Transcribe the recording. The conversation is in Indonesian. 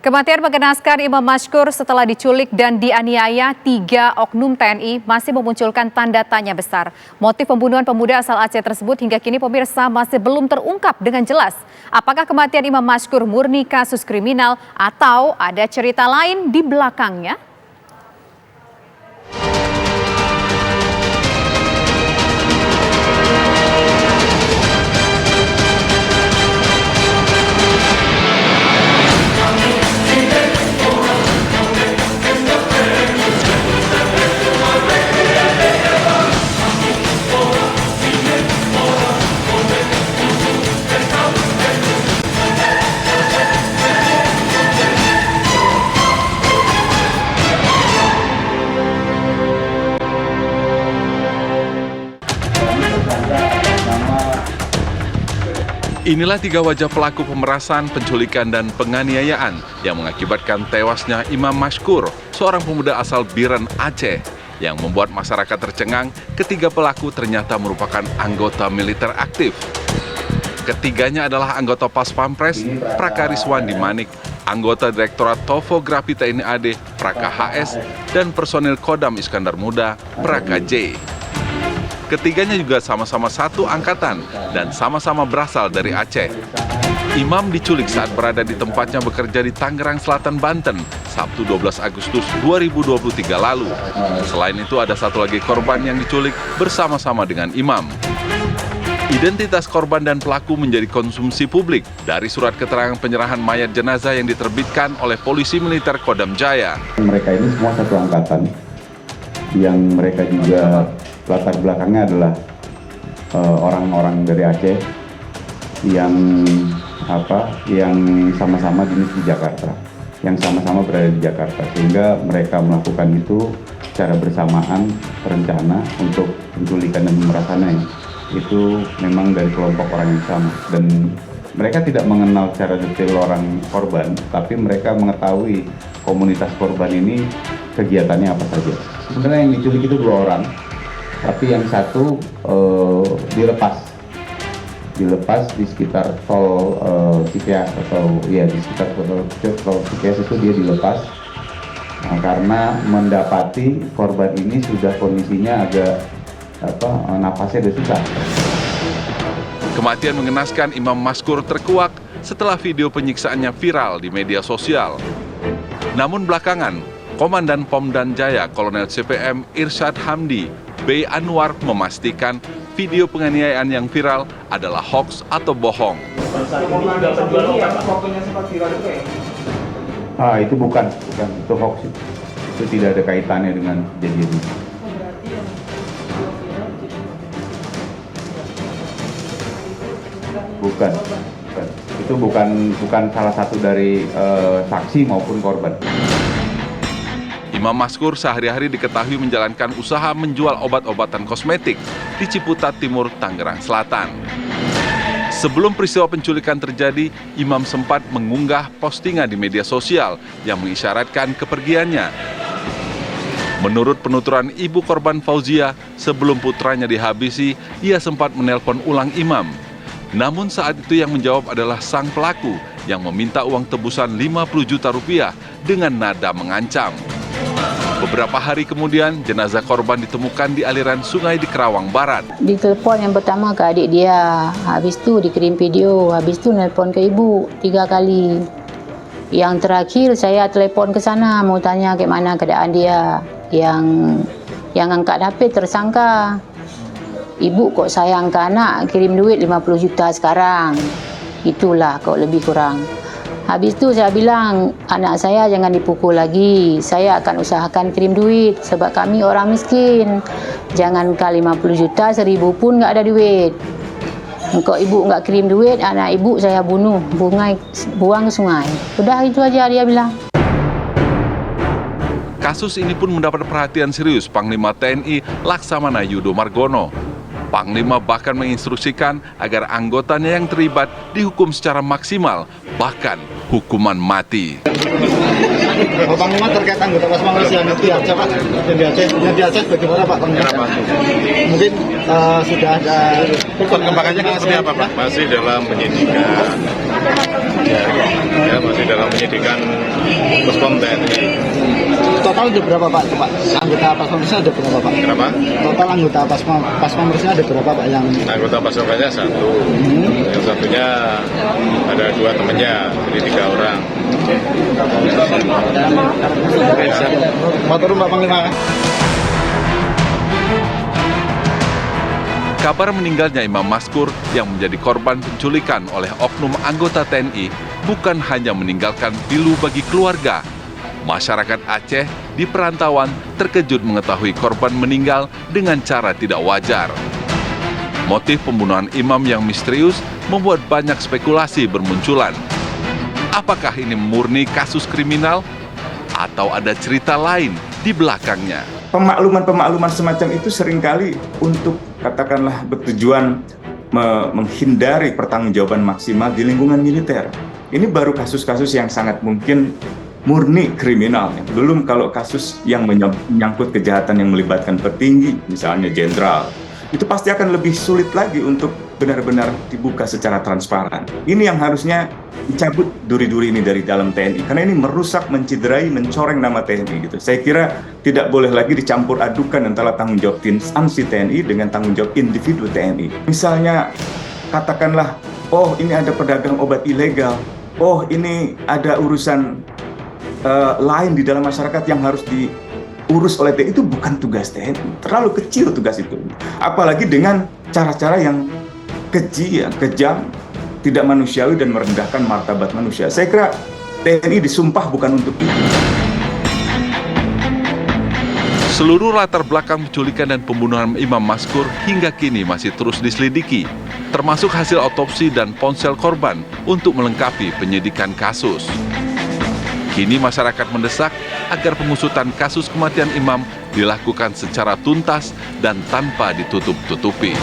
Kematian mengenaskan Imam Mashkur setelah diculik dan dianiaya 3 oknum TNI masih memunculkan tanda tanya besar. Motif pembunuhan pemuda asal Aceh tersebut hingga kini pemirsa masih belum terungkap dengan jelas. Apakah kematian Imam Mashkur murni kasus kriminal atau ada cerita lain di belakangnya? Inilah 3 wajah pelaku pemerasan, penculikan, dan penganiayaan yang mengakibatkan tewasnya Imam Mashkur, seorang pemuda asal Biren, Aceh, yang membuat masyarakat tercengang. Ketiga pelaku ternyata merupakan anggota militer aktif. Ketiganya adalah anggota Pas Pampres, Prakariswandi Manik, anggota Direktorat Topografi TNI AD, Praka HS, dan personil Kodam Iskandar Muda, Praka J. Ketiganya juga sama-sama satu angkatan dan sama-sama berasal dari Aceh. Imam diculik saat berada di tempatnya bekerja di Tangerang Selatan, Banten, Sabtu 12 Agustus 2023 lalu. Selain itu ada satu lagi korban yang diculik bersama-sama dengan Imam. Identitas korban dan pelaku menjadi konsumsi publik dari surat keterangan penyerahan mayat jenazah yang diterbitkan oleh Polisi Militer Kodam Jaya. Mereka ini semua satu angkatan, yang mereka juga latar belakangnya adalah orang-orang dari Aceh yang sama-sama dinas di Jakarta, yang sama-sama berada di Jakarta, sehingga mereka melakukan itu secara bersamaan, rencana untuk penculikan dan pemerasannya itu memang dari kelompok orang yang sama, dan mereka tidak mengenal secara detail orang korban, tapi mereka mengetahui komunitas korban ini kegiatannya apa saja. Sebenarnya yang diculik itu 2 orang, tapi yang satu dilepas di sekitar tol Cikeas, di sekitar tol Cikeas itu dia dilepas karena mendapati korban ini sudah kondisinya agak napasnya sudah susah. Kematian mengenaskan Imam Mashkur terkuak setelah video penyiksaannya viral di media sosial. Namun belakangan, Komandan Pomdan Jaya Kolonel CPM Irsyad Hamdi B. Anwar memastikan video penganiayaan yang viral adalah hoaks atau bohong. Itu bukan itu hoaks, itu tidak ada kaitannya dengan kejadian ini. Bukan. Itu bukan salah satu dari saksi maupun korban. Imam Mashkur sehari-hari diketahui menjalankan usaha menjual obat-obatan kosmetik di Ciputat Timur, Tangerang Selatan. Sebelum peristiwa penculikan terjadi, Imam sempat mengunggah postingan di media sosial yang mengisyaratkan kepergiannya. Menurut penuturan ibu korban Fauzia, sebelum putranya dihabisi, ia sempat menelpon ulang Imam. Namun saat itu yang menjawab adalah sang pelaku yang meminta uang tebusan 50 juta rupiah dengan nada mengancam. Beberapa hari kemudian, jenazah korban ditemukan di aliran sungai di Kerawang Barat. Ditelepon yang pertama ke adik dia, habis itu dikirim video, habis itu nelpon ke ibu 3 kali. Yang terakhir saya telepon ke sana mau tanya ke mana keadaan dia. Yang angkat HP tersangka. Ibu kok sayang ke anak, kirim duit 50 juta sekarang. Itulah kok lebih kurang. Habis itu saya bilang, anak saya jangan dipukul lagi. Saya akan usahakan kirim duit sebab kami orang miskin. Jangankan 50 juta, 1.000 pun nggak ada duit. Kalau ibu nggak kirim duit, anak ibu saya bunuh, buang ke sungai. Udah itu aja dia bilang. Kasus ini pun mendapat perhatian serius Panglima TNI Laksamana Yudo Margono. Panglima bahkan menginstruksikan agar anggotanya yang terlibat dihukum secara maksimal, bahkan hukuman mati. Panglima terkait anggota Pas Pampres yang di Aceh, Pak, yang di Aceh bagaimana Pak Panglima? Mungkin sudah ada perkembangannya seperti apa Pak? Masih dalam penyidikan, masih dalam penyidikan oknum TNI. Total ada berapa Pak? Anggota Pas Pampresnya ada berapa Pak? Kenapa? Total anggota Pas Pampresnya ada berapa Pak yang Anggota pasukannya 1. Yang satunya ada 2 temannya, jadi 3 orang. mau turun Pak Panglima? Kabar meninggalnya Imam Maskur yang menjadi korban penculikan oleh oknum anggota TNI bukan hanya meninggalkan pilu bagi keluarga. Masyarakat Aceh di perantauan terkejut mengetahui korban meninggal dengan cara tidak wajar. Motif pembunuhan imam yang misterius membuat banyak spekulasi bermunculan. Apakah ini murni kasus kriminal atau ada cerita lain di belakangnya? Pemakluman semacam itu seringkali untuk katakanlah bertujuan menghindari pertanggungjawaban maksimal di lingkungan militer. Ini baru kasus-kasus yang sangat mungkin murni kriminal. Belum kalau kasus yang menyangkut kejahatan yang melibatkan petinggi, misalnya jenderal. Itu pasti akan lebih sulit lagi untuk benar-benar dibuka secara transparan. Ini yang harusnya dicabut duri-duri ini dari dalam TNI, karena ini merusak, menciderai, mencoreng nama TNI gitu. Saya kira tidak boleh lagi dicampur adukan antara tanggung jawab instansi TNI dengan tanggung jawab individu TNI. Misalnya katakanlah, oh ini ada pedagang obat ilegal, oh ini ada urusan lain di dalam masyarakat yang harus diurus oleh TNI, itu bukan tugas TNI. Terlalu kecil tugas itu. Apalagi dengan cara-cara yang keji, kejam, tidak manusiawi dan merendahkan martabat manusia. Saya kira TNI disumpah bukan untuk itu. Seluruh latar belakang penculikan dan pembunuhan Imam Maskur hingga kini masih terus diselidiki, termasuk hasil otopsi dan ponsel korban untuk melengkapi penyidikan kasus. Kini masyarakat mendesak agar pengusutan kasus kematian imam dilakukan secara tuntas dan tanpa ditutup-tutupi.